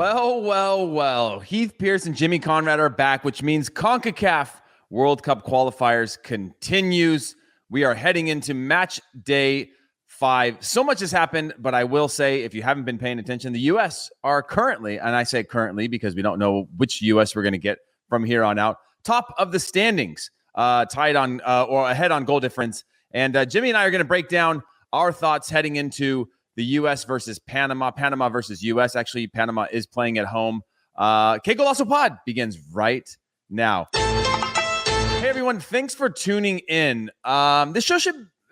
Well. Heath, Pearce, and Jimmy Conrad are back, which means CONCACAF World Cup qualifiers continues. We are heading into match day 5. So much has happened, but I will say, if you haven't been paying attention, the U.S. are currently, and I say currently because we don't know which U.S. we're going to get from here on out, top of the standings, tied on or ahead on goal difference. And Jimmy and I are going to break down our thoughts heading into the U.S. versus Panama. Panama versus U.S. Actually, Panama is playing at home. Qué Golazo Pod begins right now. Hey, everyone. Thanks for tuning in. This show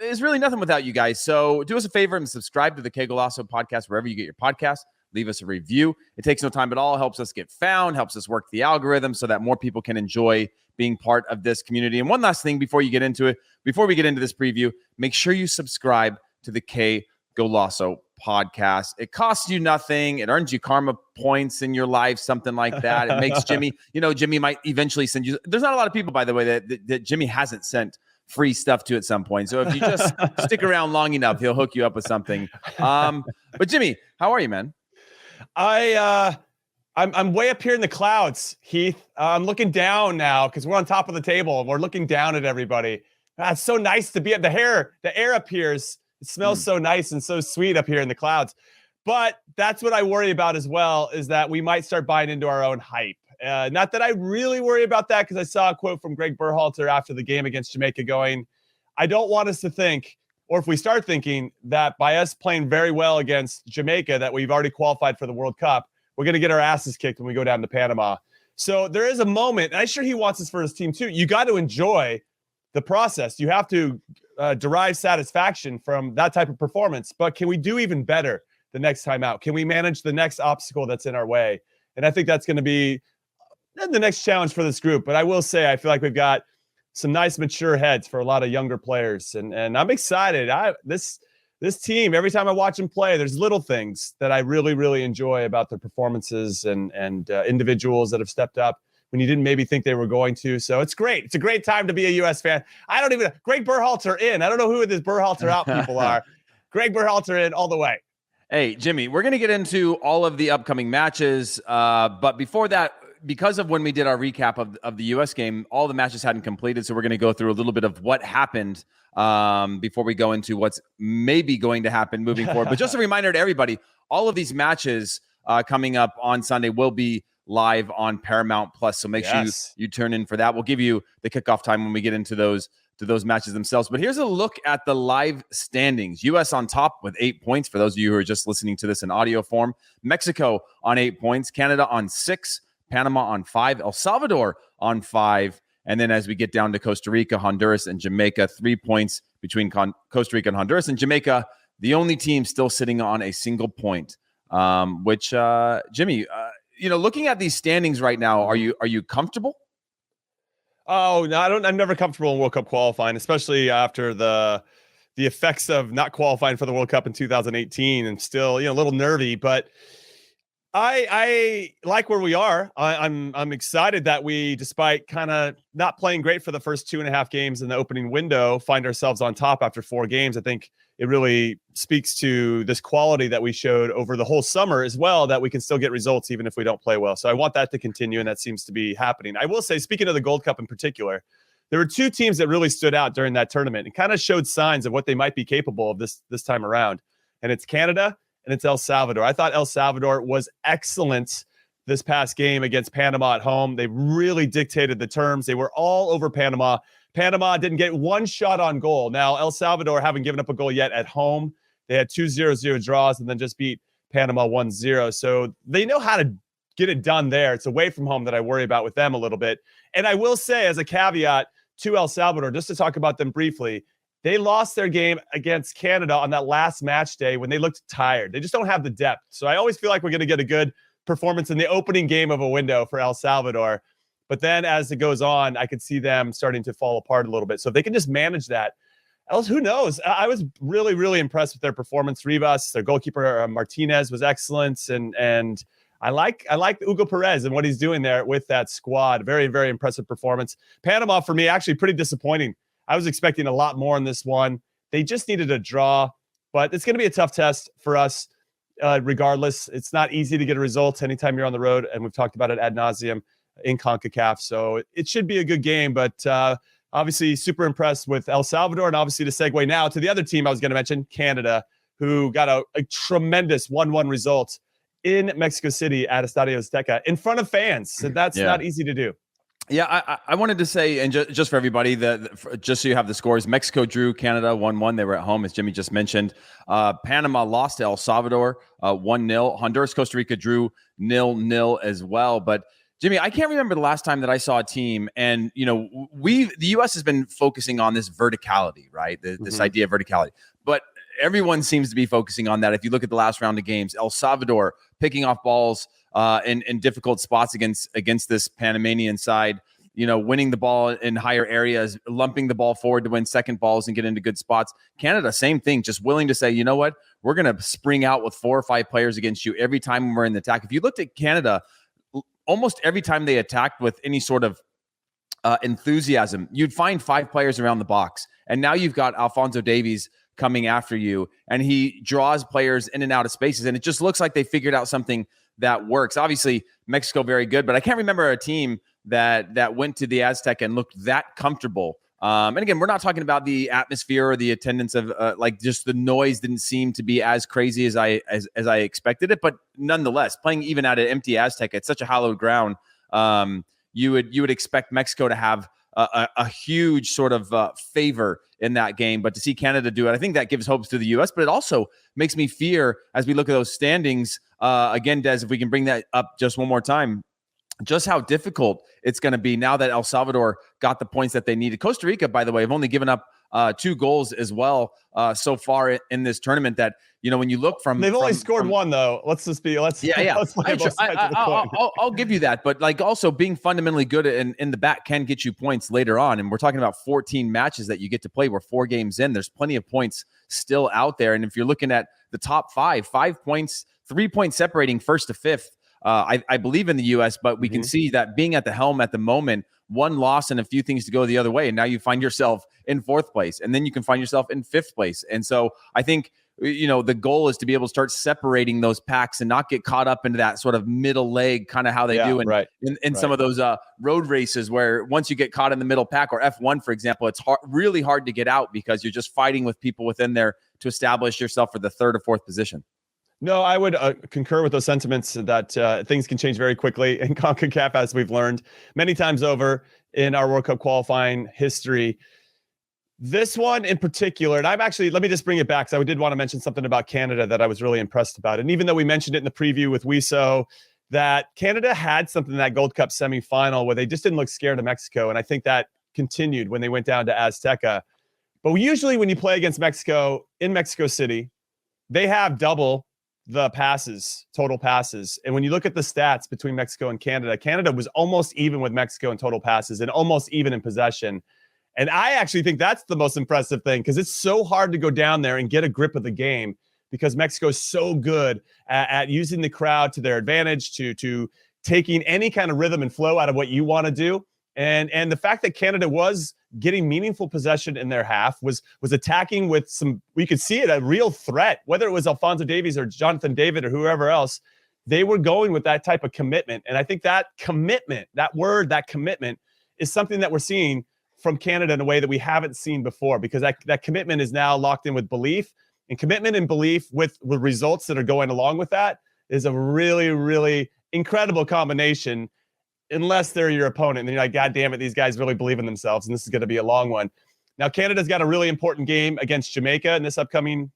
is really nothing without you guys. So do us a favor and subscribe to the Qué Golazo podcast wherever you get your podcast. Leave us a review. It takes no time at all. Helps us get found. Helps us work the algorithm so that more people can enjoy being part of this community. And one last thing before you get into it, before we get into this preview, make sure you subscribe to the Qué Golazo podcast. It costs you nothing. It earns you karma points in your life, something like that. It makes Jimmy, Jimmy might eventually send you. There's not a lot of people, by the way, that Jimmy hasn't sent free stuff to at some point. So if you just stick around long enough, he'll hook you up with something. But Jimmy, how are you, man? I'm way up here in the clouds, Heath. I'm looking down now because we're on top of the table and we're looking down at everybody. It's so nice to be at the air up here. It smells so nice and so sweet up here in the clouds. But that's what I worry about as well, is that we might start buying into our own hype. Not that I really worry about that, because I saw a quote from Gregg Berhalter after the game against Jamaica going, I don't want us to think, or if we start thinking, that by us playing very well against Jamaica, that we've already qualified for the World Cup, we're going to get our asses kicked when we go down to Panama. So there is a moment, and I'm sure he wants this for his team too. You got to enjoy the process. You have to derive satisfaction from that type of performance. But can we do even better the next time out? Can we manage the next obstacle that's in our way? And I think that's going to be the next challenge for this group. But I will say, I feel like we've got some nice mature heads for a lot of younger players. And I'm excited. This team, every time I watch them play, there's little things that I really, really enjoy about their performances and individuals that have stepped up when you didn't maybe think they were going to. So it's great. It's a great time to be a U.S. fan. Gregg Berhalter in. I don't know who this Berhalter out people are. Gregg Berhalter in all the way. Hey, Jimmy, we're going to get into all of the upcoming matches. But before that, because of when we did our recap of the U.S. game, all the matches hadn't completed. So we're going to go through a little bit of what happened before we go into what's maybe going to happen moving forward. But just a reminder to everybody, all of these matches coming up on Sunday will be live on Paramount Plus. So make sure you turn in for that. We'll give you the kickoff time when we get into those matches themselves. But here's a look at the live standings. U.S. on top with 8 points. For those of you who are just listening to this in audio form, Mexico on 8 points, Canada on 6, Panama on 5, El Salvador on 5. And then as we get down to Costa Rica, Honduras, and Jamaica, 3 points between Costa Rica and Honduras. And Jamaica, the only team still sitting on a single point, which, Jimmy, looking at these standings right now, are you comfortable? Oh, no, I'm never comfortable in World Cup qualifying, especially after the effects of not qualifying for the World Cup in 2018 and still, a little nervy, but I like where we are. I'm excited that we, despite kind of not playing great for the first 2.5 games in the opening window, find ourselves on top after 4 games. I think it really speaks to this quality that we showed over the whole summer as well, that we can still get results even if we don't play well. So I want that to continue, and that seems to be happening. I will say, speaking of the Gold Cup in particular, there were 2 teams that really stood out during that tournament and kind of showed signs of what they might be capable of this time around. And it's Canada and it's El Salvador. I thought El Salvador was excellent this past game against Panama at home. They really dictated the terms. They were all over Panama. Panama didn't get one shot on goal. Now, El Salvador haven't given up a goal yet at home. They had 2 0-0 draws and then just beat Panama 1-0. So they know how to get it done there. It's away from home that I worry about with them a little bit. And I will say, as a caveat to El Salvador, just to talk about them briefly, they lost their game against Canada on that last match day when they looked tired. They just don't have the depth. So I always feel like we're going to get a good performance in the opening game of a window for El Salvador. But then as it goes on, I could see them starting to fall apart a little bit. So if they can just manage that, else who knows? I was really, really impressed with their performance. Rivas, their goalkeeper Martinez, was excellent. And I like Hugo Perez and what he's doing there with that squad. Very, very impressive performance. Panama, for me, actually pretty disappointing. I was expecting a lot more in this one. They just needed a draw, but it's going to be a tough test for us. regardless. It's not easy to get a result anytime you're on the road, and we've talked about it ad nauseum in CONCACAF. So it should be a good game, but obviously super impressed with El Salvador, and obviously to segue now to the other team I was going to mention, Canada, who got a tremendous 1-1 result in Mexico City at Estadio Azteca in front of fans. So that's not easy to do. Yeah, I wanted to say, and just for everybody, just so you have the scores, Mexico drew Canada 1-1. They were at home, as Jimmy just mentioned. Panama lost to El Salvador 1-0. Honduras, Costa Rica drew 0-0 as well. But Jimmy, I can't remember the last time that I saw a team, and the U.S. has been focusing on this verticality, right? This idea of verticality, but everyone seems to be focusing on that. If you look at the last round of games, El Salvador picking off balls in difficult spots against this Panamanian side, winning the ball in higher areas, lumping the ball forward to win second balls and get into good spots. Canada, same thing, just willing to say, you know what, we're going to spring out with 4 or 5 players against you every time we're in the attack. If you looked at Canada, almost every time they attacked with any sort of enthusiasm, you'd find 5 players around the box. And now you've got Alphonso Davies coming after you, and he draws players in and out of spaces. And it just looks like they figured out something that works. Obviously, Mexico very good, but I can't remember a team that went to the Azteca and looked that comfortable. And again, we're not talking about the atmosphere or the attendance of just the noise didn't seem to be as crazy as I expected it. But nonetheless, playing even at an empty Azteca, it's such a hallowed ground. You would expect Mexico to have a huge sort of favor in that game, but to see Canada do it, I think that gives hopes to the U.S., but it also makes me fear as we look at those standings. Again, Des, if we can bring that up just one more time, just how difficult it's going to be now that El Salvador got the points that they needed. Costa Rica, by the way, have only given up 2 goals as well so far in this tournament. That when you look from they've only scored 1 though. Let's play both sides of the coin. I'll give you that, but also being fundamentally good in the back can get you points later on. And we're talking about 14 matches that you get to play. We're 4 games in. There's plenty of points still out there. And if you're looking at the top 5 points, 3 points separating first to fifth. I believe in the U.S., but we can see that being at the helm at the moment, 1 loss and a few things to go the other way. And now you find yourself in 4th place, and then you can find yourself in 5th place. And so I think, the goal is to be able to start separating those packs and not get caught up into that sort of middle leg, kind of how they do in some of those road races where once you get caught in the middle pack, or F1, for example, it's really hard to get out because you're just fighting with people within there to establish yourself for the 3rd or 4th position. No, I would concur with those sentiments that things can change very quickly in CONCACAF, as we've learned many times over in our World Cup qualifying history. This one in particular, and let me just bring it back, because I did want to mention something about Canada that I was really impressed about. And even though we mentioned it in the preview with WISO, that Canada had something in that Gold Cup semifinal where they just didn't look scared of Mexico. And I think that continued when they went down to Azteca. But usually when you play against Mexico in Mexico City, they have double the total passes. And when you look at the stats between Mexico and Canada, Canada was almost even with Mexico in total passes and almost even in possession. And I actually think that's the most impressive thing, because it's so hard to go down there and get a grip of the game, because Mexico is so good at using the crowd to their advantage, to taking any kind of rhythm and flow out of what you want to do. And the fact that Canada was getting meaningful possession in their half, was attacking with we could see it, a real threat, whether it was Alphonso Davies or Jonathan David or whoever else, they were going with that type of commitment. And I think that commitment, that commitment is something that we're seeing from Canada in a way that we haven't seen before, because that commitment is now locked in with belief, and commitment and belief with results that are going along with that is a really, really incredible combination. Unless they're your opponent, and you're like, God damn it, these guys really believe in themselves, and this is going to be a long one. Now, Canada's got a really important game against Jamaica in this upcoming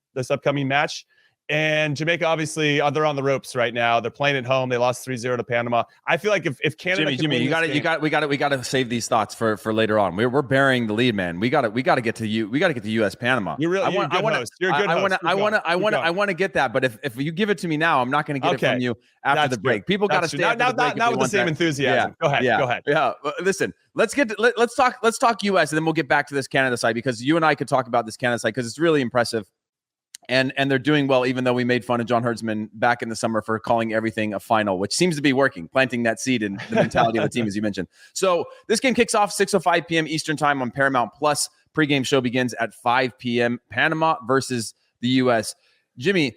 match. And Jamaica, obviously, they're on the ropes right now. They're playing at home. They lost 3-0 to Panama. I feel like if Canada, Jimmy, we got to save these thoughts for later on. We're burying the lead, man. We got to get to you. We got to get to US Panama. You're a good host. I want to get that, but if you give it to me now, I'm not going to get it from you after the break. People got to stay after the break. Not with the same enthusiasm. Go ahead. Yeah. Listen, let's talk US, and then we'll get back to this Canada side, because you and I could talk about this Canada side because it's really impressive. And they're doing well, even though we made fun of John Herdsman back in the summer for calling everything a final, which seems to be working, planting that seed in the mentality of the team, as you mentioned. So this game kicks off 6:05 p.m. Eastern time on Paramount Plus. Pregame show begins at 5 p.m. Panama versus the U.S. Jimmy,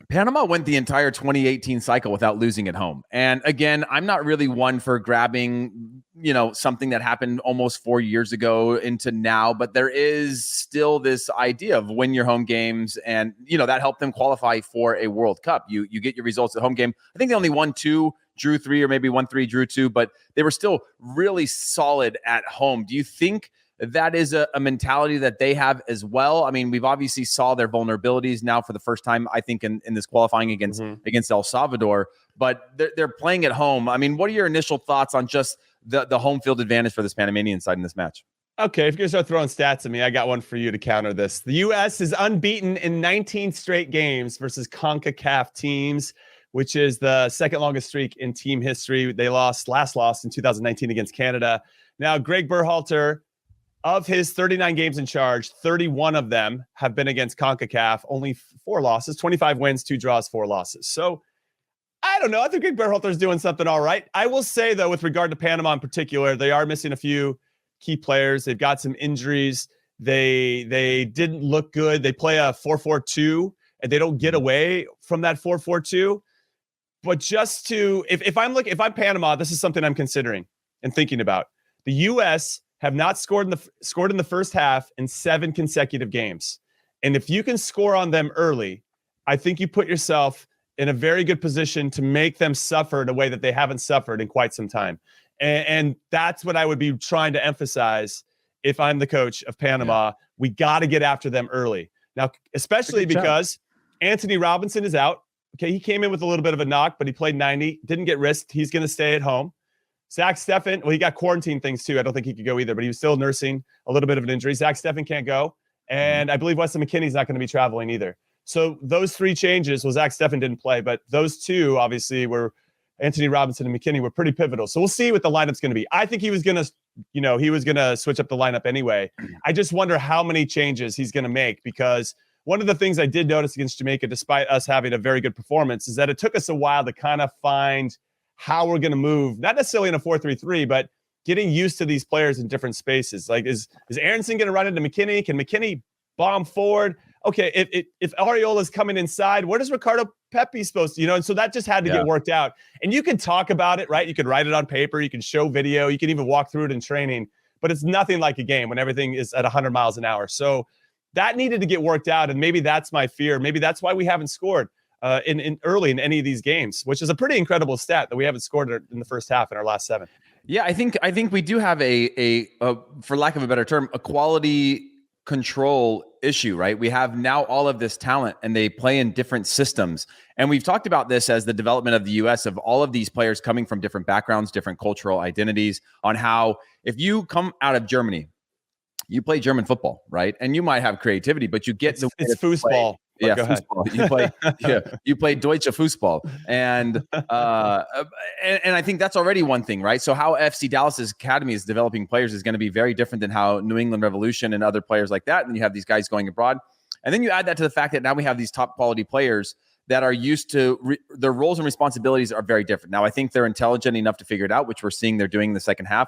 Panama went the entire 2018 cycle without losing at home. And again, I'm not really one for grabbing, something that happened almost 4 years ago into now, but there is still this idea of win your home games. And, that helped them qualify for a World Cup. You get your results at home game. I think they only won 2, drew 3, or maybe 1-3, drew 2, but they were still really solid at home. Do you think that is a mentality that they have as well? I mean, we've obviously saw their vulnerabilities now for the first time, I think, in this qualifying against El Salvador, but they're playing at home. I mean, what are your initial thoughts on just the home field advantage for this Panamanian side in this match? Okay, if you're going to start throwing stats at me, I got one for you to counter this. The U.S. is unbeaten in 19 straight games versus CONCACAF teams, which is the second longest streak in team history. They last lost in 2019 against Canada. Now, Gregg Berhalter, of his 39 games in charge, 31 of them have been against CONCACAF, only 4 losses, 25 wins, 2 draws, 4 losses. So I don't know. I think Gregg Berhalter is doing something all right. I will say, though, with regard to Panama in particular, they are missing a few key players. They've got some injuries. They didn't look good. They play a 4-4-2, and they don't get away from that 4-4-2. But just to, if I'm Panama, this is something I'm considering and thinking about. The U.S. have not scored in the first half in 7 consecutive games. And if you can score on them early, I think you put yourself in a very good position to make them suffer in a way that they haven't suffered in quite some time. And that's what I would be trying to emphasize if I'm the coach of Panama. Yeah. We got to get after them early. Now, especially because Anthony Robinson is out. Okay, he came in with a little bit of a knock, but he played 90, didn't get risked. He's going to stay at home. Zach Steffen, well, he got quarantine things too. I don't think he could go either, but he was still nursing a little bit of an injury. Zach Steffen can't go. And I believe Weston McKennie's not going to be traveling either. So those 3 changes, well, Zach Steffen didn't play, but those 2 obviously were Anthony Robinson and McKennie were pretty pivotal. So we'll see what the lineup's going to be. I think he was going to switch up the lineup anyway. I just wonder how many changes he's going to make, because one of the things I did notice against Jamaica, despite us having a very good performance, is that it took us a while to kind of find how we're going to move, not necessarily in a 4-3-3, but getting used to these players in different spaces. Like, is Aronson going to run into McKennie? Can McKennie bomb forward? Okay, if Ariola's coming inside, where does Ricardo Pepi supposed to, and so that just had to get worked out. And you can talk about it, right? You can write it on paper, you can show video, you can even walk through it in training, but it's nothing like a game when everything is at 100 miles an hour. So that needed to get worked out, and maybe that's my fear. Maybe that's why we haven't scored in early in any of these games, which is a pretty incredible stat that we haven't scored in the first half in our last 7. Yeah, I think we do have a for lack of a better term, a quality control issue, right? We have now all of this talent and they play in different systems. And we've talked about this as the development of the US, of all of these players coming from different backgrounds, different cultural identities, on how if you come out of Germany, you play German football, right? And you might have creativity, but you get it's foosball. Yeah, foosball. You play Deutsche Fußball, and I think that's already one thing, right? So how FC Dallas's academy is developing players is going to be very different than how New England Revolution and other players like that. And you have these guys going abroad, and then you add that to the fact that now we have these top quality players that are used to their roles and responsibilities are very different. Now I think they're intelligent enough to figure it out, which we're seeing they're doing in the second half.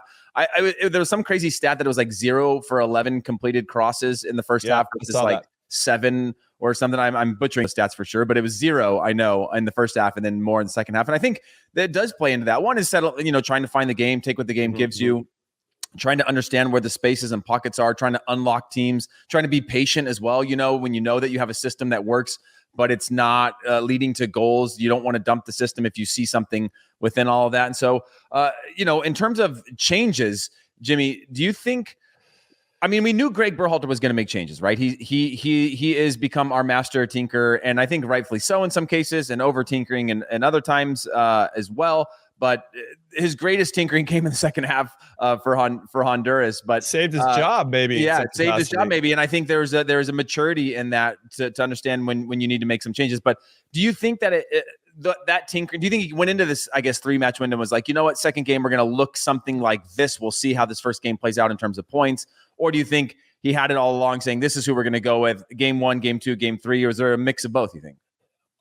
There was some crazy stat that it was like 0 for 11 completed crosses in the first half. This is like 7 or something. I'm butchering the stats for sure, but it was 0, I know, in the first half and then more in the second half. And I think that does play into that. One is trying to find the game, take what the game gives you, trying to understand where the spaces and pockets are, trying to unlock teams, trying to be patient as well. When you know that you have a system that works, but it's not leading to goals, you don't want to dump the system if you see something within all of that. And so, in terms of changes, Jimmy, do you think, we knew Gregg Berhalter was going to make changes, right? He is become our master tinker, and I think rightfully so in some cases, and over tinkering and other times as well. But his greatest tinkering came in the second half for Honduras, but saved his job, maybe. Yeah, saved his job, maybe. And I think there's a maturity in that to understand when you need to make some changes. But do you think that that tinkering, do you think he went into this, 3-match window and was like, you know what, second game, we're going to look something like this. We'll see how this first game plays out in terms of points. Or do you think he had it all along saying, this is who we're going to go with, game 1, game 2, game 3? Or is there a mix of both, you think?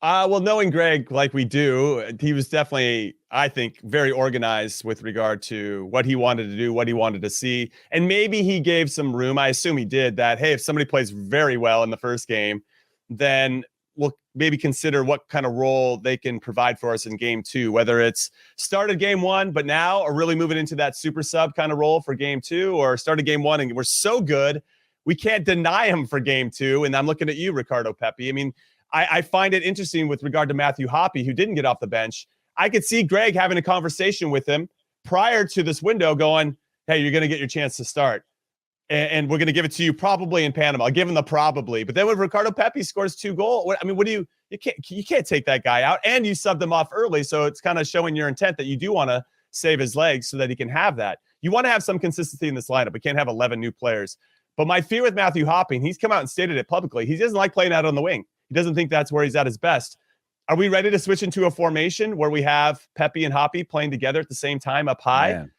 Well, knowing Gregg like we do, he was definitely, I think, very organized with regard to what he wanted to do, what he wanted to see. And maybe he gave some room, I assume he did, that, hey, if somebody plays very well in the first game, then we'll maybe consider what kind of role they can provide for us in game 2, whether it's started game 1, but now are really moving into that super sub kind of role for game 2, or started game 1 and we're so good we can't deny him for game 2. And I'm looking at you, Ricardo Pepi. I mean, I find it interesting with regard to Matthew Hoppe, who didn't get off the bench. I could see Gregg having a conversation with him prior to this window going, hey, you're going to get your chance to start. And we're going to give it to you probably in Panama. I'll give him the probably. But then when Ricardo Pepi scores 2 goals, I mean, you can't take that guy out. And you subbed him off early. So it's kind of showing your intent that you do want to save his legs so that he can have that. You want to have some consistency in this lineup. We can't have 11 new players. But my fear with Matthew Hoppe, and he's come out and stated it publicly, he doesn't like playing out on the wing. He doesn't think that's where he's at his best. Are we ready to switch into a formation where we have Pepi and Hoppe playing together at the same time up high? Man.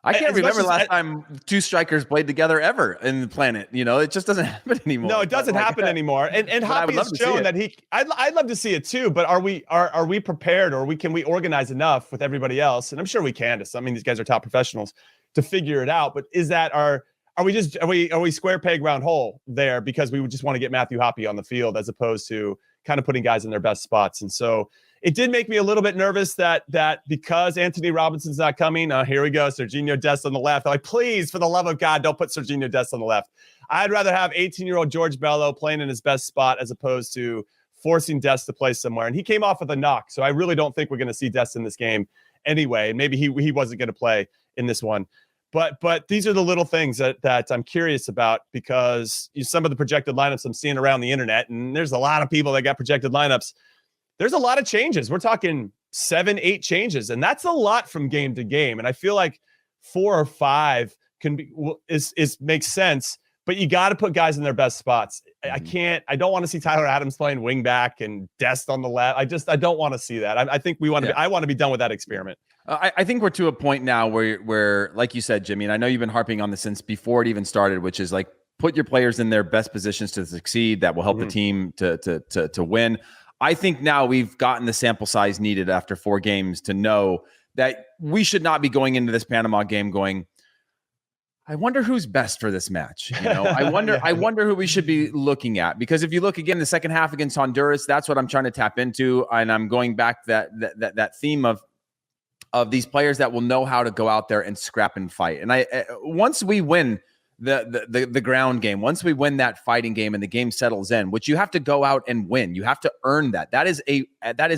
I can't remember last time 2 strikers played together ever in the planet. You know, it just doesn't happen anymore. No, it doesn't happen anymore. And Hoppe has shown that I'd love to see it too, but are we prepared, or can we organize enough with everybody else? And I'm sure we can. I mean, these guys are top professionals to figure it out. But is that are we square peg round hole there because we would just want to get Matthew Hoppe on the field as opposed to kind of putting guys in their best spots? And so it did make me a little bit nervous that because Anthony Robinson's not coming, here we go, Serginho Dest on the left. I'm like, please, for the love of God, don't put Serginho Dest on the left. I'd rather have 18-year-old George Bello playing in his best spot as opposed to forcing Dest to play somewhere. And he came off with a knock, so I really don't think we're going to see Dest in this game anyway. Maybe he wasn't going to play in this one. But these are the little things that I'm curious about, because some of the projected lineups I'm seeing around the internet, and there's a lot of people that got projected lineups. There's a lot of changes. We're talking 7-8 changes, and that's a lot from game to game. And I feel like 4 or 5 makes sense, but you got to put guys in their best spots. I don't want to see Tyler Adams playing wing back and Dest on the left. I don't want to see that. I think I want to be done with that experiment. I think we're to a point now where, like you said, Jimmy, and I know you've been harping on this since before it even started, which is like, put your players in their best positions to succeed. That will help the team to win. I think now we've gotten the sample size needed after 4 games to know that we should not be going into this Panama game going, I wonder who's best for this match. You know, I wonder who we should be looking at, because if you look again, the second half against Honduras, that's what I'm trying to tap into. And I'm going back that theme of these players that will know how to go out there and scrap and fight. And once we win the ground game, once we win that fighting game and the game settles in, which you have to go out and win, you have to earn that. That is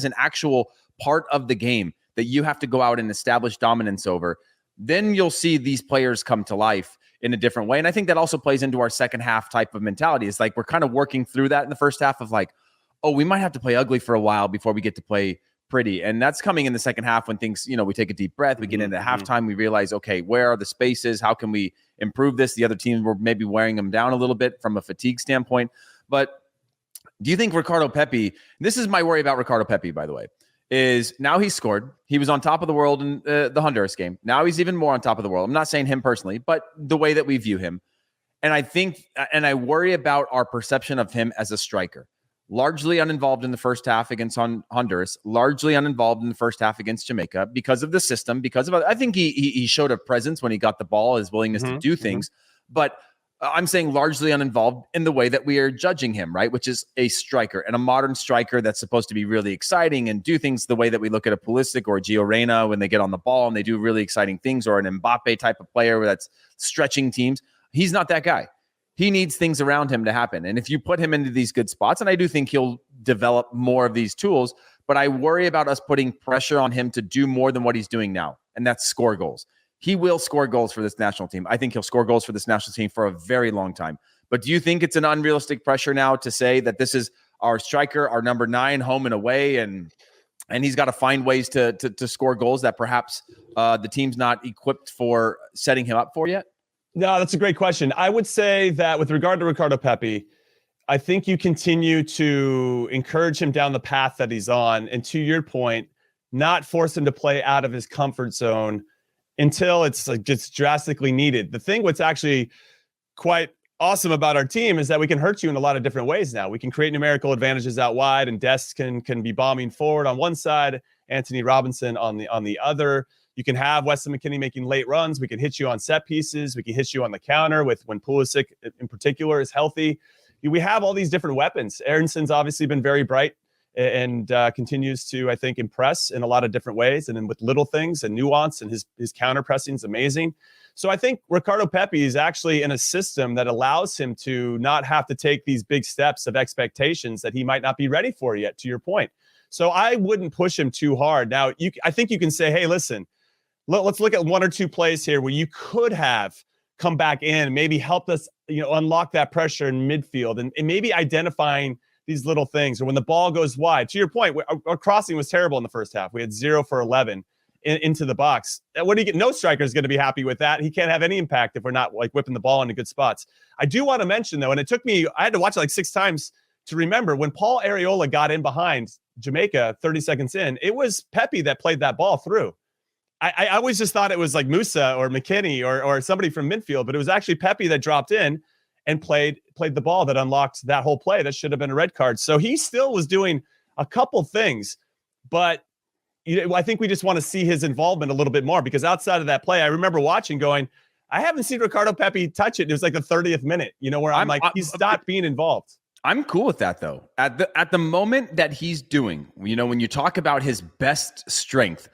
an actual part of the game that you have to go out and establish dominance over. Then you'll see these players come to life in a different way. And I think that also plays into our second half type of mentality. It's like we're kind of working through that in the first half of like, oh, we might have to play ugly for a while before we get to play pretty. And that's coming in the second half when things, we take a deep breath, we get into halftime, we realize, okay, where are the spaces? How can we improve this? The other teams were maybe wearing them down a little bit from a fatigue standpoint. But do you think Ricardo Pepi, this is my worry about Ricardo Pepi, by the way, is now he's scored. He was on top of the world in the Honduras game. Now he's even more on top of the world. I'm not saying him personally, but the way that we view him. And I think, and I worry about our perception of him as a striker. Largely uninvolved in the first half against Honduras, largely uninvolved in the first half against Jamaica because of the system, I think he showed a presence when he got the ball, his willingness to do things. But I'm saying largely uninvolved in the way that we are judging him, right? Which is a striker, and a modern striker that's supposed to be really exciting and do things the way that we look at a Pulisic or a Gio Reyna when they get on the ball and they do really exciting things, or an Mbappe type of player that's stretching teams. He's not that guy. He needs things around him to happen. And if you put him into these good spots, and I do think he'll develop more of these tools, but I worry about us putting pressure on him to do more than what he's doing now, and that's score goals. He will score goals for this national team. I think he'll score goals for this national team for a very long time. But do you think it's an unrealistic pressure now to say that this is our striker, our number 9, home and away, and he's got to find ways to score goals that perhaps the team's not equipped for setting him up for yet? No, that's a great question. I would say that with regard to Ricardo Pepi, I think you continue to encourage him down the path that he's on. And to your point, not force him to play out of his comfort zone until it's like just drastically needed. The thing what's actually quite awesome about our team is that we can hurt you in a lot of different ways now. We can create numerical advantages out wide, and Dest can be bombing forward on one side, Anthony Robinson on the other. You can have Weston McKennie making late runs. We can hit you on set pieces. We can hit you on the counter when Pulisic in particular is healthy. we have all these different weapons. Aronson's obviously been very bright and continues to, I think, impress in a lot of different ways, and then with little things and nuance, and his counter pressing is amazing. So I think Ricardo Pepi is actually in a system that allows him to not have to take these big steps of expectations that he might not be ready for yet, to your point. So I wouldn't push him too hard. Now, I think you can say, hey, listen, let's look at one or two plays here where you could have come back in and maybe helped us, unlock that pressure in midfield, and maybe identifying these little things. Or when the ball goes wide, to your point, our crossing was terrible in the first half. We had 0 for 11 into the box. What do you get? No striker is going to be happy with that. He can't have any impact if we're not like whipping the ball into good spots. I do want to mention though, and it took me, I had to watch it like 6 times to remember, when Paul Arriola got in behind Jamaica 30 seconds in, it was Pepi that played that ball through. I always just thought it was like Musa or McKinney or somebody from midfield, but it was actually Pepi that dropped in and played the ball that unlocked that whole play. That should have been a red card. So he still was doing a couple things, but I think we just want to see his involvement a little bit more, because outside of that play, I remember watching going, I haven't seen Ricardo Pepi touch it. It was like the 30th minute, where I'm like, he's stopped being involved. I'm cool with that though. At the moment that he's doing, when you talk about his best strength,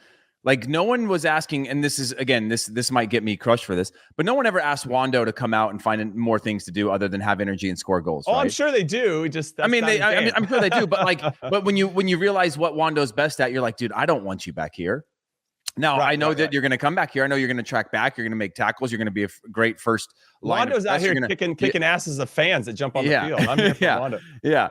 like no one was asking, and this is, again, this might get me crushed for this, but no one ever asked Wando to come out and find more things to do other than have energy and score goals. Oh, right? I'm sure they do. I'm sure they do, but when you realize what Wando's best at, you're like, dude, I don't want you back here. Now, I know that you're going to come back here. I know you're going to track back. You're going to make tackles. You're going to be a great first line. Wando's out here kicking asses of fans that jump on the field. I'm here for Wando. Yeah.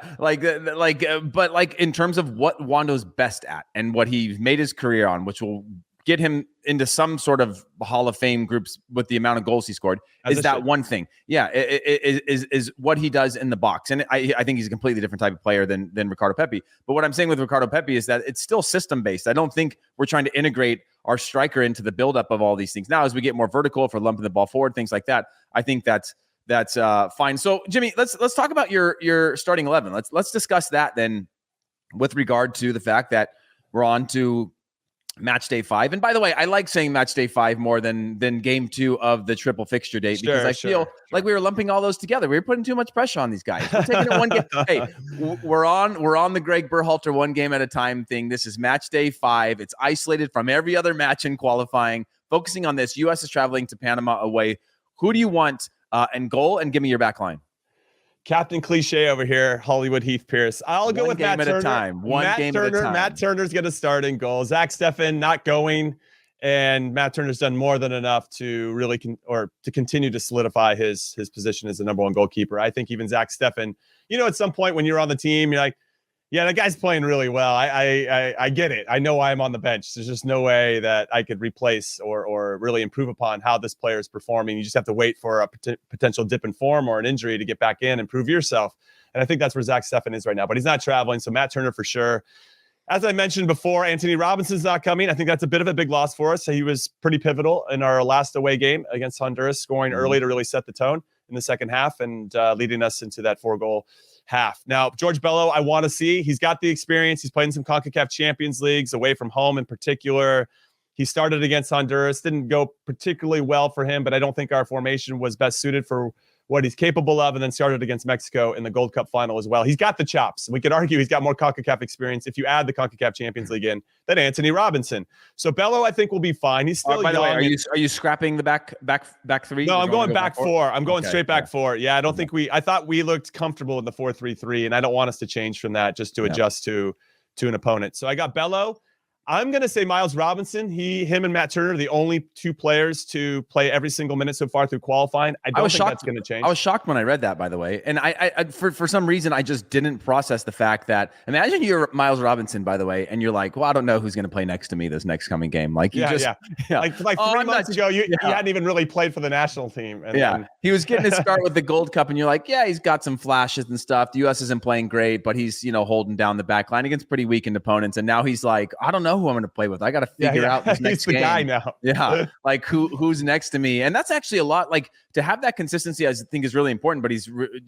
But in terms of what Wando's best at and what he made his career on, which will get him into some sort of Hall of Fame groups with the amount of goals he scored, is that one thing. Yeah, is what he does in the box. And I think he's a completely different type of player than Ricardo Pepi. But what I'm saying with Ricardo Pepi is that it's still system-based. I don't think we're trying to integrate our striker into the buildup of all these things. Now, as we get more vertical, if we're lumping the ball forward, things like that, I think that's fine. So, Jimmy, let's talk about your starting 11. Let's discuss that then, with regard to the fact that we're on to match day 5. And by the way, I like saying match day 5 more than game 2 of the triple fixture date, because I feel like we were lumping all those together. We were putting too much pressure on these guys. We're taking it one game. Hey, we're on the Gregg Berhalter one game at a time thing. This is match day 5. It's isolated from every other match in qualifying. Focusing on this, U.S. is traveling to Panama away. Who do you want in goal? And give me your back line. Captain Cliche over here, Hollywood Heath Pearce. I'll go with Matt Turner. One game at a time. Matt Turner's going to start in goal. Zach Steffen not going, and Matt Turner's done more than enough to really to continue to solidify his position as the number 1 goalkeeper. I think even Zach Steffen, at some point when you're on the team, you're like, yeah, the guy's playing really well. I get it. I know why I'm on the bench. There's just no way that I could replace or really improve upon how this player is performing. You just have to wait for a potential dip in form or an injury to get back in and prove yourself. And I think that's where Zach Steffen is right now. But he's not traveling, so Matt Turner for sure. As I mentioned before, Anthony Robinson's not coming. I think that's a bit of a big loss for us. He was pretty pivotal in our last away game against Honduras, scoring early to really set the tone in the second half and leading us into that 4-goal half. Now, George Bello, I want to see. He's got the experience. He's played in some CONCACAF Champions Leagues away from home in particular. He started against Honduras. Didn't go particularly well for him, but I don't think our formation was best suited for what he's capable of, and then started against Mexico in the Gold Cup final as well. He's got the chops. We could argue he's got more CONCACAF experience if you add the CONCACAF Champions League in than Anthony Robinson. So Bello, I think, will be fine. He's still by young. the way, are you scrapping the back 3? No, I'm going back 4. I'm going straight back 4. Yeah, I don't think I thought we looked comfortable in the 4-3-3, and I don't want us to change from that just to adjust to an opponent. So I got Bello. I'm going to say Miles Robinson. Him and Matt Turner are the only 2 players to play every single minute so far through qualifying. I don't think that's going to change. I was shocked when I read that, by the way. And I for some reason, I just didn't process the fact that, imagine you're Miles Robinson, by the way, and you're like, well, I don't know who's going to play next to me this next coming game. Like, Like 3 months ago, you hadn't even really played for the national team. And then, he was getting his start with the Gold Cup, and you're like, yeah, he's got some flashes and stuff. The U.S. isn't playing great, but he's, holding down the back line against pretty weakened opponents. And now he's like, I don't know who I'm going to play with. I got to figure out this next game. He's the guy now. Yeah. Like who's next to me. And that's actually a lot, like, to have that consistency, I think is really important, but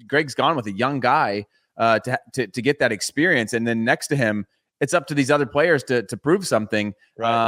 Gregg's gone with a young guy to get that experience. And then next to him, it's up to these other players to prove something. Right.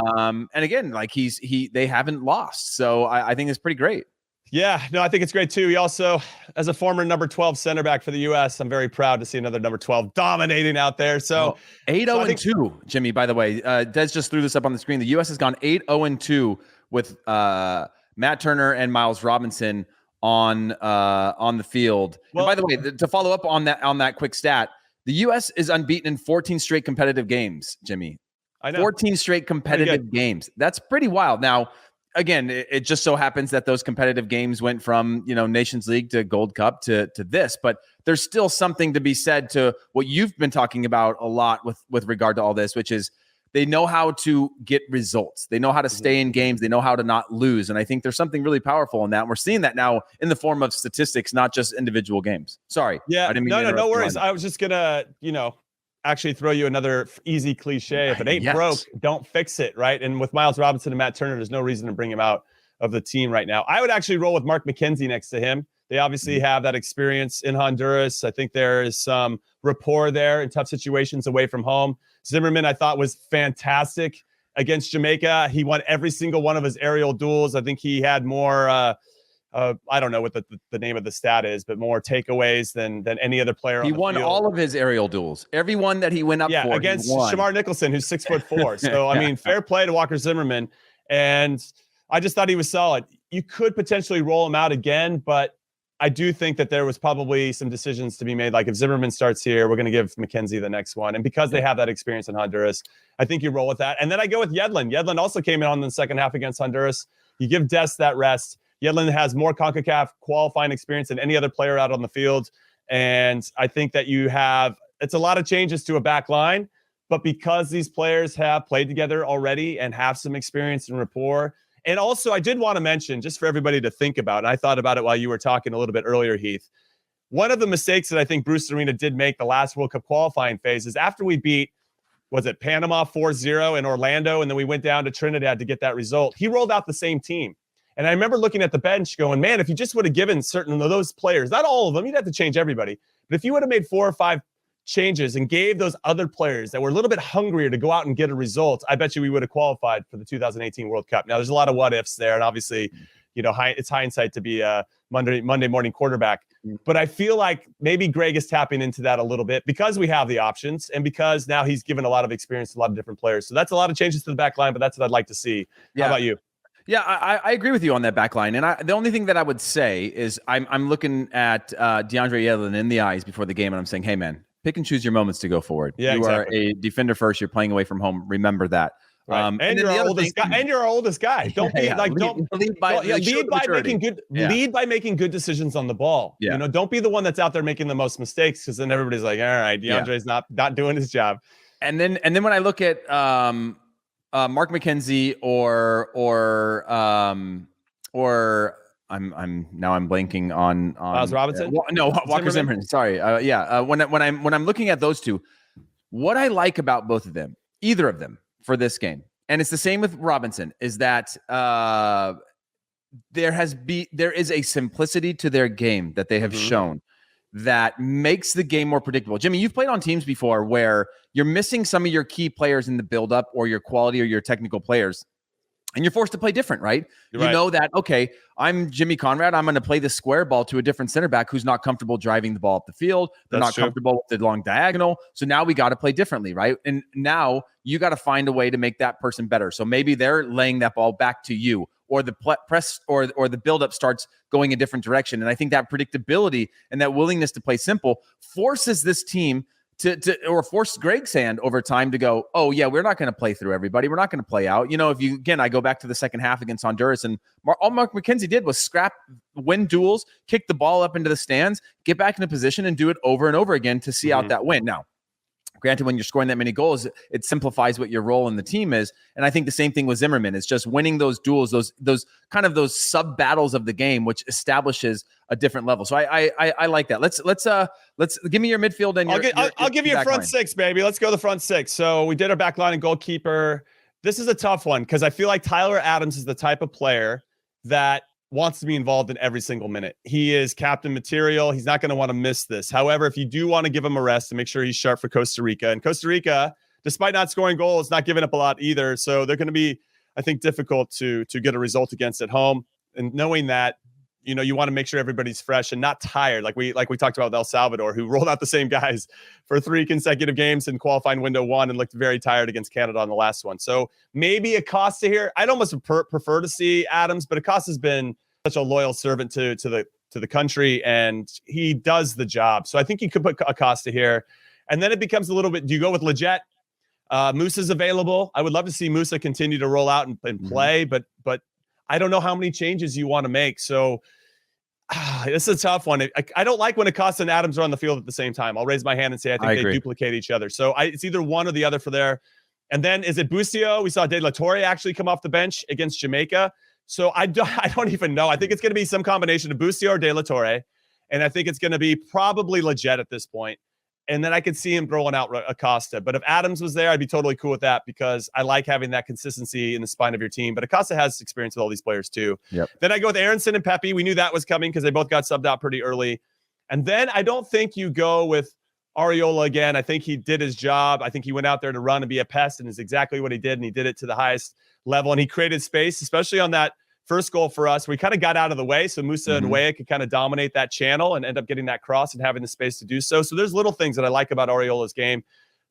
And again, like they haven't lost. So I think it's pretty great. Yeah, no, I think it's great too. He also, as a former number 12 center back for the U.S., I'm very proud to see another number 12 dominating out there. So 8-0-2, Jimmy, by the way. Des just threw this up on the screen. The U.S. has gone 8-0-2 with Matt Turner and Miles Robinson on the field. Well, and by the way, to follow up on that quick stat, the U.S. is unbeaten in 14 straight competitive games, Jimmy. I know. 14 straight competitive games. That's pretty wild. Now, again, it just so happens that those competitive games went from, Nations League to Gold Cup to this, but there's still something to be said to what you've been talking about a lot with regard to all this, which is they know how to get results. They know how to stay in games. They know how to not lose. And I think there's something really powerful in that. And we're seeing that now in the form of statistics, not just individual games. Sorry. Yeah, no worries. I was just going to, actually throw you another easy cliche. If it ain't broke, don't fix it, right? And with Miles Robinson and Matt Turner, there's no reason to bring him out of the team right now. I would actually roll with Mark McKenzie next to him. They obviously have that experience in Honduras. I think there is some rapport there in tough situations away from home. Zimmerman, I thought, was fantastic against Jamaica. He won every single one of his aerial duels. I think he had more I don't know what the name of the stat is, but more takeaways than any other player. He won all of his aerial duels. Every one that he went up for, against Shamar Nicholson, who's 6'4". So I mean, fair play to Walker Zimmerman. And I just thought he was solid. You could potentially roll him out again, but I do think that there was probably some decisions to be made. Like if Zimmerman starts here, we're going to give McKenzie the next one. And because they have that experience in Honduras, I think you roll with that. And then I go with Yedlin. Yedlin also came in on the second half against Honduras. You give Des that rest. Yedlin has more CONCACAF qualifying experience than any other player out on the field. And I think that it's a lot of changes to a back line, but because these players have played together already and have some experience and rapport. And also I did want to mention, just for everybody to think about, and I thought about it while you were talking a little bit earlier, Heath, one of the mistakes that I think Bruce Arena did make the last World Cup qualifying phase is after we beat, Panama 4-0 in Orlando, and then we went down to Trinidad to get that result, he rolled out the same team. And I remember looking at the bench going, man, if you just would have given certain of those players, not all of them, you'd have to change everybody. But if you would have made 4 or 5 changes and gave those other players that were a little bit hungrier to go out and get a result, I bet you we would have qualified for the 2018 World Cup. Now, there's a lot of what ifs there. And obviously, it's hindsight to be a Monday morning quarterback. But I feel like maybe Gregg is tapping into that a little bit because we have the options and because now he's given a lot of experience to a lot of different players. So that's a lot of changes to the back line, but that's what I'd like to see. Yeah. How about you? Yeah, I agree with you on that back line. And the only thing that I would say is I'm looking at DeAndre Yedlin in the eyes before the game, and I'm saying, hey, man, pick and choose your moments to go forward. Yeah, you are a defender first. You're playing away from home. Remember that. Right. And you're our oldest guy. And you're our oldest guy. Don't be lead by making good decisions on the ball. Yeah. Don't be the one that's out there making the most mistakes, because then everybody's like, all right, DeAndre's not doing his job. And then when I look at Mark McKenzie or I'm blanking on Miles Robinson. Walker Zimmerman. Sorry. When I'm looking at those two, what I like about both of them, either of them for this game, and it's the same with Robinson, is that there is a simplicity to their game that they have shown that makes the game more predictable. Jimmy, you've played on teams before where you're missing some of your key players in the buildup or your quality or your technical players, and you're forced to play different, right? You know that, okay, I'm Jimmy Conrad. I'm going to play the square ball to a different center back who's not comfortable driving the ball up the field. They're not comfortable with the long diagonal. So now we got to play differently, right? And now you got to find a way to make that person better. So maybe they're laying that ball back to you, or the press or the buildup starts going a different direction. And I think that predictability and that willingness to play simple forces this team or force Gregg's hand over time to go, oh yeah, we're not going to play through everybody. We're not going to play out. I go back to the second half against Honduras, and all Mark McKenzie did was win duels, kick the ball up into the stands, get back into position, and do it over and over again to see out that win. Now, granted, when you're scoring that many goals, it simplifies what your role in the team is. And I think the same thing with Zimmerman. It's just winning those duels, those sub battles of the game, which establishes a different level. So I like that. Let's give me your midfield and I'll give you a front six, baby. Let's go the front six. So we did our back line and goalkeeper. This is a tough one because I feel like Tyler Adams is the type of player that wants to be involved in every single minute. He is captain material. He's not going to want to miss this. However, if you do want to give him a rest and make sure he's sharp for Costa Rica, and Costa Rica, despite not scoring goals, not giving up a lot either. So they're going to be, I think, difficult to get a result against at home. And knowing that, you want to make sure everybody's fresh and not tired. Like we talked about with El Salvador, who rolled out the same guys for 3 consecutive games in qualifying window 1 and looked very tired against Canada on the last one. So maybe Acosta here. I'd almost prefer to see Adams, but Acosta's been such a loyal servant to the country, and he does the job. So I think you could put Acosta here. And then it becomes a little bit, do you go with Leggett? Musa's available. I would love to see Musa continue to roll out and play, but I don't know how many changes you want to make. So this is a tough one. I don't like when Acosta and Adams are on the field at the same time. I'll raise my hand and say I think they duplicate each other. So it's either one or the other for there. And then is it Busio? We saw De La Torre actually come off the bench against Jamaica. So I don't even know. I think it's going to be some combination of Busio or De La Torre. And I think it's going to be probably Leggett at this point. And then I could see him rolling out Acosta. But if Adams was there, I'd be totally cool with that because I like having that consistency in the spine of your team. But Acosta has experience with all these players too. Yep. Then I go with Aronson and Pepi. We knew that was coming because they both got subbed out pretty early. And then I don't think you go with Arriola again. I think he did his job. I think he went out there to run and be a pest, and is exactly what he did. And he did it to the highest level. And he created space, especially on that first goal for us. We kind of got out of the way, so Musa and Weah could kind of dominate that channel and end up getting that cross and having the space to do so. So there's little things that I like about Arriola's game.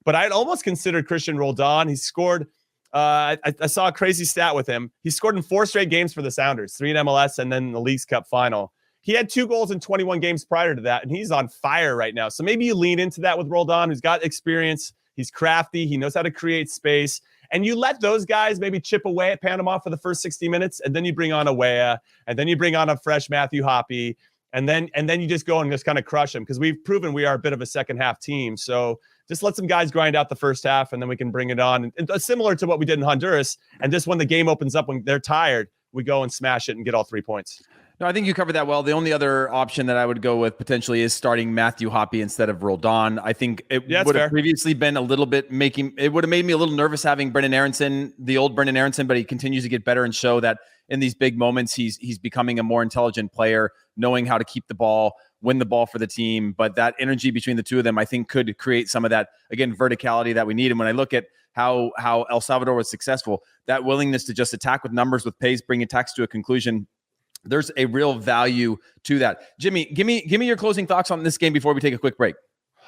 But I'd almost consider Christian Roldan. He scored, I saw a crazy stat with him. He scored in 4 straight games for the Sounders, 3 in MLS and then the Leagues Cup final. He had 2 goals in 21 games prior to that, and he's on fire right now. So maybe you lean into that with Roldan, who's got experience. He's crafty. He knows how to create space. And you let those guys maybe chip away at Panama for the first 60 minutes, and then you bring on a Weah, and then you bring on a fresh Matthew Hoppe, and then you just go and just kind of crush them because we've proven we are a bit of a second half team. So just let some guys grind out the first half, and then we can bring it on. And similar to what we did in Honduras, and just when the game opens up, when they're tired, we go and smash it and get all 3 points. No, I think you covered that well. The only other option that I would go with potentially is starting Matthew Hoppe instead of Roldan. I think it would have previously been a little bit it would have made me a little nervous having Brendan Aronson, the old Brendan Aronson, but he continues to get better and show that in these big moments, he's becoming a more intelligent player, knowing how to keep the ball, win the ball for the team. But that energy between the two of them, I think, could create some of that, again, verticality that we need. And when I look at how El Salvador was successful, that willingness to just attack with numbers, with pace, bring attacks to a conclusion, there's a real value to that. Jimmy, give me your closing thoughts on this game before we take a quick break.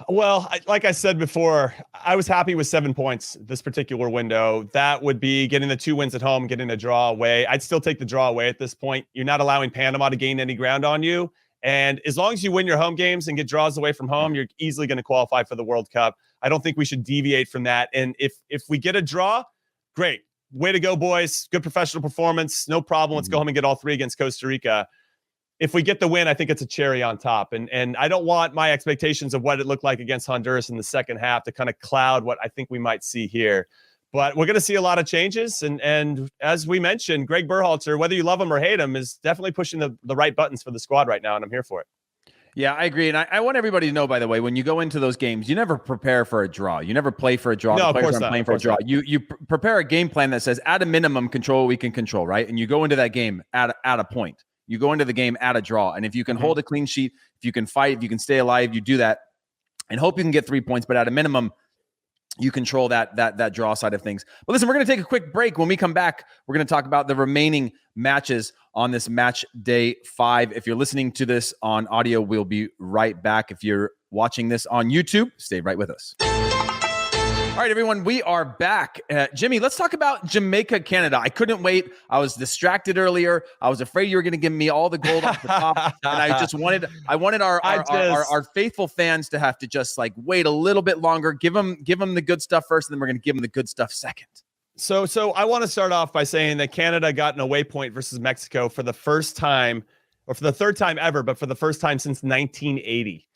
Well, like I said before, I was happy with 7 points this particular window. That would be getting the 2 wins at home, getting a draw away. I'd still take the draw away at this point. You're not allowing Panama to gain any ground on you. And as long as you win your home games and get draws away from home, you're easily going to qualify for the World Cup. I don't think we should deviate from that. And if we get a draw, great. Way to go, boys. Good professional performance. No problem. Let's go home and get all 3 against Costa Rica. If we get the win, I think it's a cherry on top. And I don't want my expectations of what it looked like against Honduras in the second half to kind of cloud what I think we might see here. But we're going to see a lot of changes. And as we mentioned, Gregg Berhalter, whether you love him or hate him, is definitely pushing the right buttons for the squad right now, and I'm here for it. Yeah, I agree. And I want everybody to know, by the way, when you go into those games, you never prepare for a draw. You never play for a draw. No, the players of course aren't not. playing for a draw. You prepare a game plan that says, at a minimum, control what we can control, right? And you go into that game at a point. You go into the game at a draw. And if you can hold a clean sheet, if you can fight, if you can stay alive, you do that and hope you can get 3 points. But at a minimum, you control that draw side of things. But listen, we're going to take a quick break. When we come back, we're going to talk about the remaining matches on this match day 5. If you're listening to this on audio, we'll be right back. If you're watching this on YouTube, stay right with us. All right, everyone, we are back. Jimmy, let's talk about Jamaica, Canada. I couldn't wait. I was distracted earlier. I was afraid you were going to give me all the gold off the top. And I wanted our faithful fans to have to just like wait a little bit longer. Give them the good stuff first, and then we're going to give them the good stuff second. So I want to start off by saying that Canada got an away point versus Mexico for the first time, or for the third time ever, but for the first time since 1980.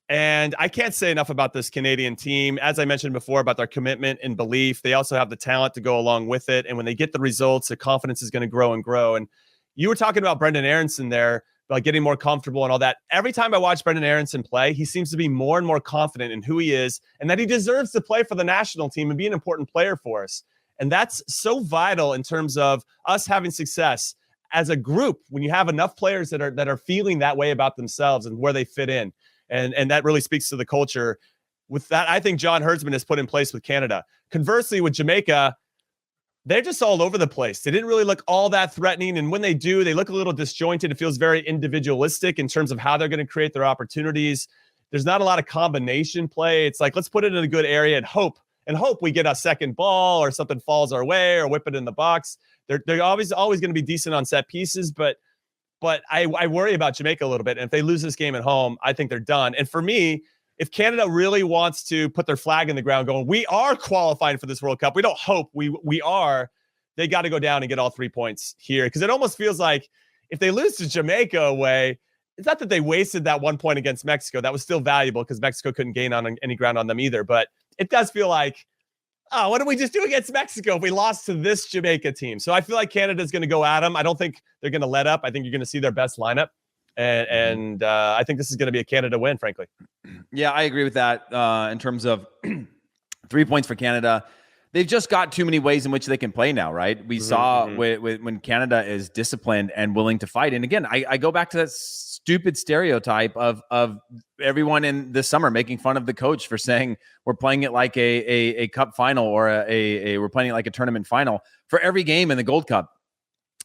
And I can't say enough about this Canadian team. As I mentioned before, about their commitment and belief. They also have the talent to go along with it. And when they get the results, their confidence is going to grow and grow. And you were talking about Brendan Aronson there, about getting more comfortable and all that. Every time I watch Brendan Aronson play, he seems to be more and more confident in who he is and that he deserves to play for the national team and be an important player for us. And that's so vital in terms of us having success as a group when you have enough players that are feeling that way about themselves and where they fit in. And that really speaks to the culture. With that, I think John Herdsman has put in place with Canada. Conversely, with Jamaica, they're just all over the place. They didn't really look all that threatening. And when they do, they look a little disjointed. It feels very individualistic in terms of how they're going to create their opportunities. There's not a lot of combination play. It's like, let's put it in a good area and hope we get a second ball or something falls our way or whip it in the box. They're always going to be decent on set pieces, but I worry about Jamaica a little bit. And if they lose this game at home, I think they're done. And for me, if Canada really wants to put their flag in the ground going, we are qualifying for this World Cup. We don't hope, we are. They got to go down and get all 3 points here. Because it almost feels like if they lose to Jamaica away, it's not that they wasted that 1 point against Mexico. That was still valuable because Mexico couldn't gain on any ground on them either. But it does feel like, oh, what did we just do against Mexico if we lost to this Jamaica team? So I feel like Canada's going to go at them. I don't think they're going to let up. I think you're going to see their best lineup. And I think this is going to be a Canada win, frankly. Yeah, I agree with that in terms of 3 points for Canada. They've just got too many ways in which they can play now, right? We saw when Canada is disciplined and willing to fight. And again, I go back to that stupid stereotype of everyone in this summer making fun of the coach for saying we're playing it like a cup final or we're playing it like a tournament final for every game in the Gold Cup.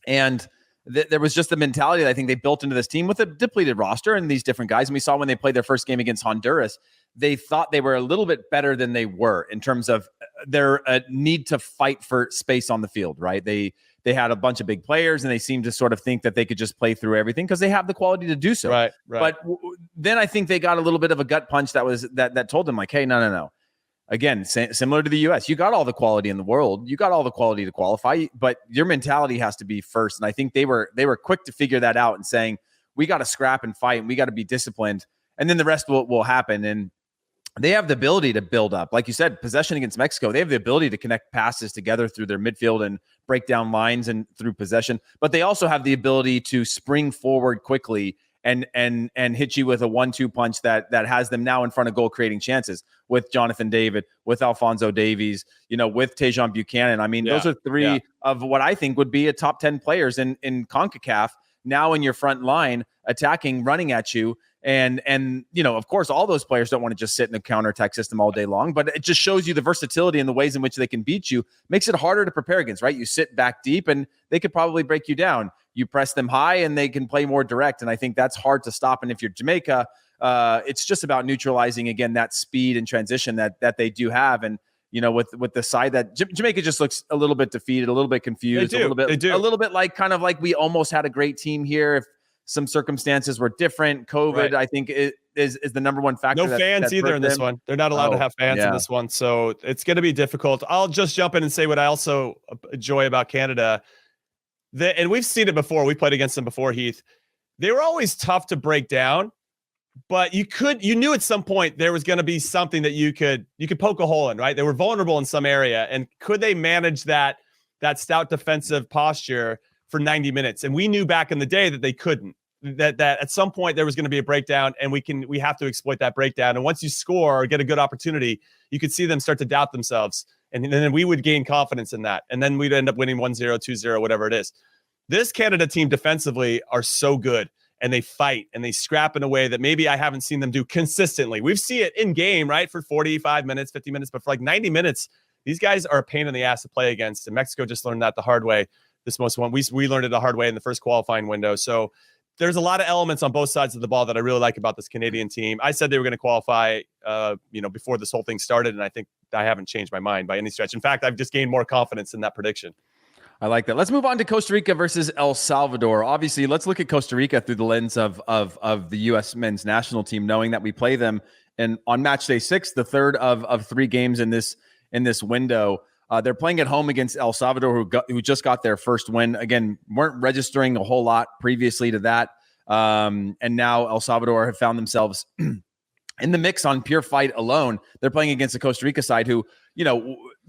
And there was just the mentality that I think they built into this team with a depleted roster and these different guys. And we saw when they played their first game against Honduras, they thought they were a little bit better than they were in terms of their need to fight for space on the field, right? They had a bunch of big players and they seemed to sort of think that they could just play through everything because they have the quality to do so. Right. But then I think they got a little bit of a gut punch that told them like, hey, no. Again, similar to the U.S., you got all the quality in the world. You got all the quality to qualify, but your mentality has to be first. And I think they were quick to figure that out and saying, we got to scrap and fight and we got to be disciplined. And then the rest will happen. And they have the ability to build up. Like you said, possession against Mexico, they have the ability to connect passes together through their midfield and break down lines and through possession. But they also have the ability to spring forward quickly and hit you with a 1-2 punch that has them now in front of goal creating chances with Jonathan David, with Alphonso Davies, with Tejan Buchanan. I mean, those are three of what I think would be a top 10 players in CONCACAF now in your front line, attacking, running at you. And of course, all those players don't want to just sit in the counterattack system all day long, but it just shows you the versatility and the ways in which they can beat you. Makes it harder to prepare against, right? You sit back deep and they could probably break you down. You press them high and they can play more direct. And I think that's hard to stop. And if you're Jamaica, it's just about neutralizing, again, that speed and transition that they do have. And, with the side that Jamaica just looks a little bit defeated, a little bit confused, a little bit like kind of like we almost had a great team here. If some circumstances were different, COVID, I think is the number one factor. No fans either in this one. They're not allowed to have fans in this one. So it's going to be difficult. I'll just jump in and say what I also enjoy about Canada. And we've seen it before. We played against them before, Heath. They were always tough to break down, but you knew at some point there was going to be something that you could poke a hole in, right? They were vulnerable in some area. And could they manage that stout defensive posture for 90 minutes? And we knew back in the day that they couldn't, that at some point there was going to be a breakdown, and we have to exploit that breakdown. And once you score or get a good opportunity, you could see them start to doubt themselves. And then we would gain confidence in that. And then we'd end up winning 1-0, 2-0, whatever it is. This Canada team defensively are so good, and they fight and they scrap in a way that maybe I haven't seen them do consistently. We've seen it in game, right? For 45 minutes, 50 minutes, but for like 90 minutes, these guys are a pain in the ass to play against. And Mexico just learned that the hard way. We learned it the hard way in the first qualifying window. So there's a lot of elements on both sides of the ball that I really like about this Canadian team. I said they were going to qualify, before this whole thing started, and I think I haven't changed my mind by any stretch. In fact, I've just gained more confidence in that prediction. I like that. Let's move on to Costa Rica versus El Salvador. Obviously, let's look at Costa Rica through the lens of the U.S. men's national team, knowing that we play them on Matchday 6, the third of 3 games in this window. They're playing at home against El Salvador, who just got their first win. Again, weren't registering a whole lot previously to that. And now El Salvador have found themselves in the mix on pure fight alone. They're playing against the Costa Rica side who,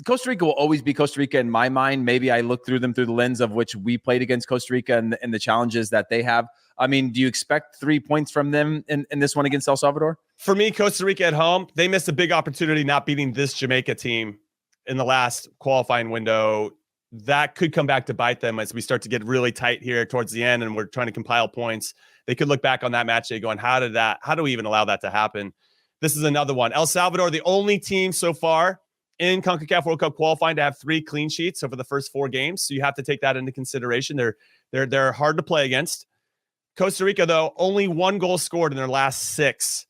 Costa Rica will always be Costa Rica in my mind. Maybe I look through them through the lens of which we played against Costa Rica and the challenges that they have. I mean, do you expect 3 points from them in this one against El Salvador? For me, Costa Rica at home, they missed a big opportunity not beating this Jamaica team in the last qualifying window. That could come back to bite them as we start to get really tight here towards the end and we're trying to compile points. They could look back on that match day going, how do we even allow that to happen? This is another one. El Salvador, the only team so far in CONCACAF World Cup qualifying to have 3 clean sheets over the first 4 games. So you have to take that into consideration. They're hard to play against. Costa Rica, though, only 1 goal scored in their last 6.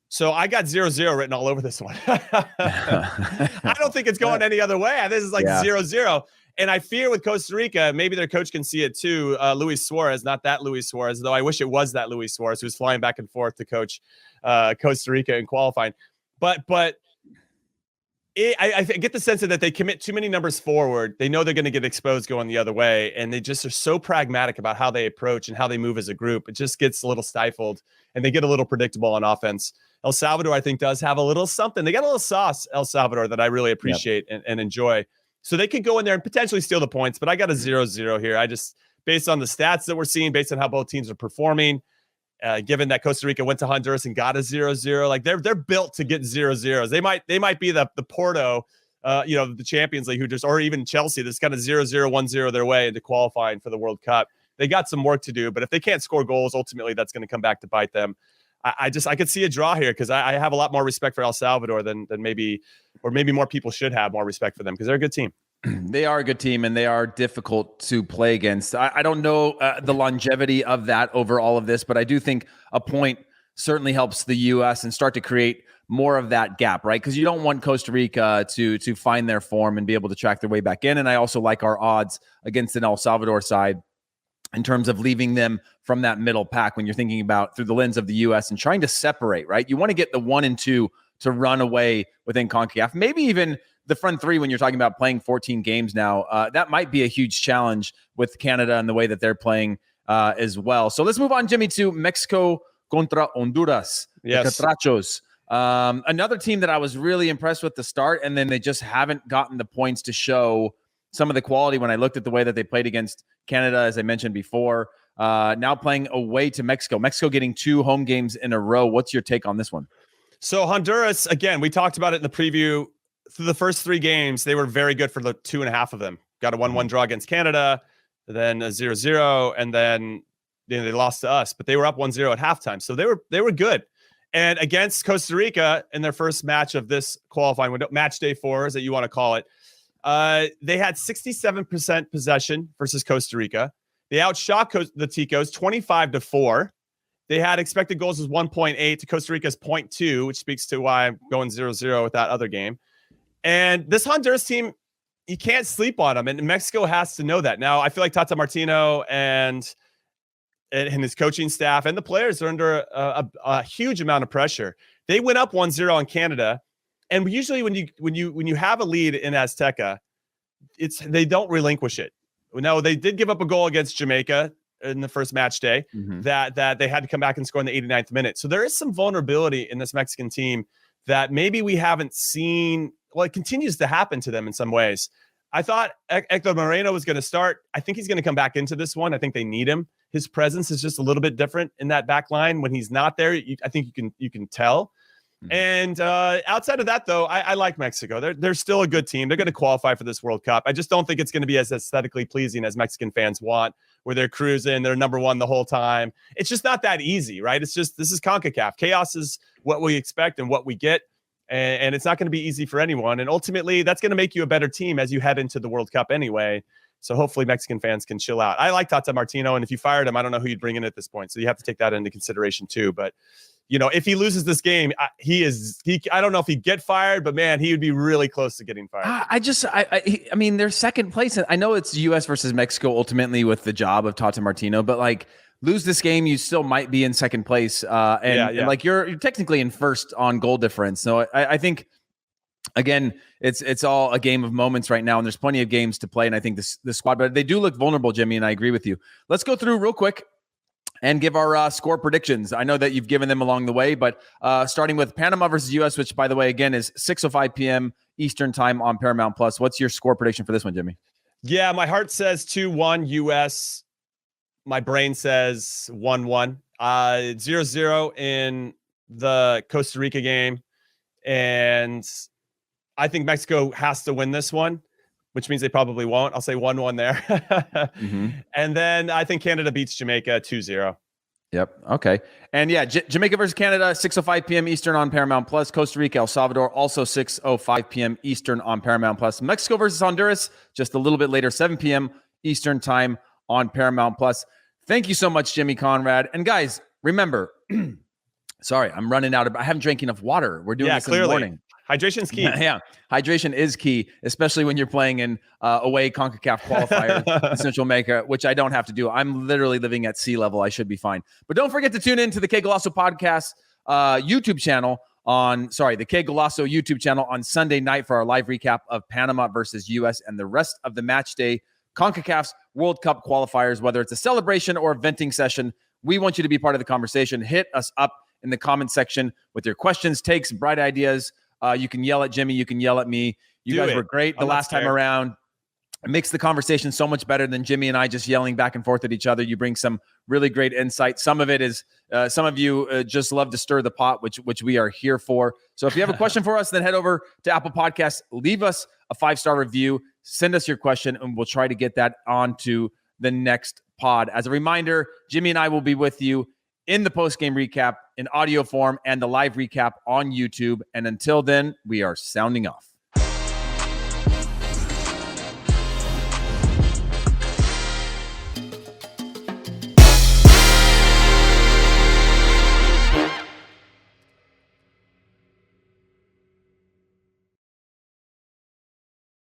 So I got 0-0 written all over this one. I don't think it's going any other way. This is like 0-0. And I fear with Costa Rica, maybe their coach can see it too. Luis Suarez, not that Luis Suarez, though I wish it was that Luis Suarez who was flying back and forth to coach Costa Rica in qualifying. But I get the sense that they commit too many numbers forward. They know they're going to get exposed going the other way, and they just are so pragmatic about how they approach and how they move as a group. It just gets a little stifled, and they get a little predictable on offense. El Salvador, I think, does have a little something. They got a little sauce, El Salvador, that I really appreciate and enjoy. So they could go in there and potentially steal the points, but I got a 0-0 here. I just, based on the stats that we're seeing, based on how both teams are performing, given that Costa Rica went to Honduras and got a 0-0, like they're built to get 0-0s. They might be the Porto, the Champions League, or even Chelsea, that's kind of 0-0, 1-0 their way into qualifying for the World Cup. They got some work to do, but if they can't score goals, ultimately that's going to come back to bite them. I could see a draw here because I have a lot more respect for El Salvador than maybe more people should have more respect for them because they're a good team. They are a good team, and they are difficult to play against. I don't know the longevity of that over all of this, but I do think a point certainly helps the U.S. and start to create more of that gap, right? Because you don't want Costa Rica to find their form and be able to track their way back in. And I also like our odds against an El Salvador side in terms of leaving them from that middle pack when you're thinking about through the lens of the U.S. and trying to separate, right? You want to get the 1 and 2 to run away within CONCACAF, maybe even the front 3 when you're talking about playing 14 games now. That might be a huge challenge with Canada and the way that they're playing as well. So let's move on, Jimmy, to Mexico contra Honduras. Yes. The Catrachos. Another team that I was really impressed with the start, and then they just haven't gotten the points to show some of the quality when I looked at the way that they played against Canada, as I mentioned before. Now playing away to Mexico. Mexico getting 2 home games in a row. What's your take on this one? So Honduras, again, we talked about it in the preview. Through the first 3 games, they were very good for the 2.5 of them. Got a 1-1 draw against Canada, then a 0-0, and then they lost to us. But they were up 1-0 at halftime, so they were good. And against Costa Rica in their first match of this qualifying window, match day 4, as that you want to call it, they had 67% possession versus Costa Rica. They outshot the Ticos 25-4. They had expected goals as 1.8 to Costa Rica's 0.2, which speaks to why I'm going 0-0 with that other game. And this Honduras team, you can't sleep on them, and Mexico has to know that. Now, I feel like Tata Martino and his coaching staff and the players are under a huge amount of pressure. They went up 1-0 on Canada, and usually when you have a lead in Azteca, they don't relinquish it. No, they did give up a goal against Jamaica in the first match day that they had to come back and score in the 89th minute. So there is some vulnerability in this Mexican team that maybe we haven't seen. Well, it continues to happen to them in some ways. I thought Hector Moreno was going to start. I think he's going to come back into this one. I think they need him. His presence is just a little bit different in that back line. When he's not there, I think you can tell. And outside of that, though, I like Mexico. They're still a good team. They're going to qualify for this World Cup. I just don't think it's going to be as aesthetically pleasing as Mexican fans want, where they're cruising, they're number 1 the whole time. It's just not that easy, right? It's just, this is CONCACAF. Chaos is what we expect and what we get. And it's not going to be easy for anyone. And ultimately, that's going to make you a better team as you head into the World Cup anyway. So hopefully Mexican fans can chill out. I like Tata Martino, and if you fired him, I don't know who you'd bring in at this point. So you have to take that into consideration too. But, if he loses this game, I don't know if he'd get fired, but man, he would be really close to getting fired. I mean, they're second place. I know it's U.S. versus Mexico ultimately with the job of Tata Martino, but like, lose this game, you still might be in second place. And like you're technically in first on goal difference. So I think, again, it's all a game of moments right now, and there's plenty of games to play. And I think this squad, but they do look vulnerable, Jimmy, and I agree with you. Let's go through real quick and give our score predictions. I know that you've given them along the way, but starting with Panama versus U.S., which, by the way, again, is 6:05 p.m. Eastern time on Paramount Plus. What's your score prediction for this one, Jimmy? Yeah, my heart says 2-1 U.S., my brain says 1-1. 0-0 in the Costa Rica game. And I think Mexico has to win this one, which means they probably won't. I'll say 1-1 there. And then I think Canada beats Jamaica 2-0. Yep. Okay. And yeah, Jamaica versus Canada, 6:05 p.m. Eastern on Paramount Plus. Costa Rica, El Salvador, also 6:05 p.m. Eastern on Paramount Plus. Mexico versus Honduras, just a little bit later, 7 p.m. Eastern time on Paramount Plus. Thank you so much, Jimmy Conrad. And guys, remember, sorry, I'm running out of, I haven't drank enough water. We're doing this in the morning. Hydration's key. Yeah, hydration is key, especially when you're playing in away CONCACAF qualifiers in Central America, which I don't have to do. I'm literally living at sea level. I should be fine. But don't forget to tune in to the Qué Golazo podcast YouTube channel the Qué Golazo YouTube channel on Sunday night for our live recap of Panama versus US and the rest of the match day CONCACAF's World Cup qualifiers, whether it's a celebration or a venting session. We want you to be part of the conversation. Hit us up in the comment section with your questions, takes, bright ideas. You can yell at Jimmy. You can yell at me. You guys were great the last time around. It makes the conversation so much better than Jimmy and I just yelling back and forth at each other. You bring some really great insight. Some of it is, some of you just love to stir the pot, which we are here for. So if you have a question for us, then head over to Apple Podcasts, leave us a 5-star review, send us your question, and we'll try to get that onto the next pod. As a reminder, Jimmy and I will be with you in the post-game recap in audio form and the live recap on YouTube. And until then, we are sounding off.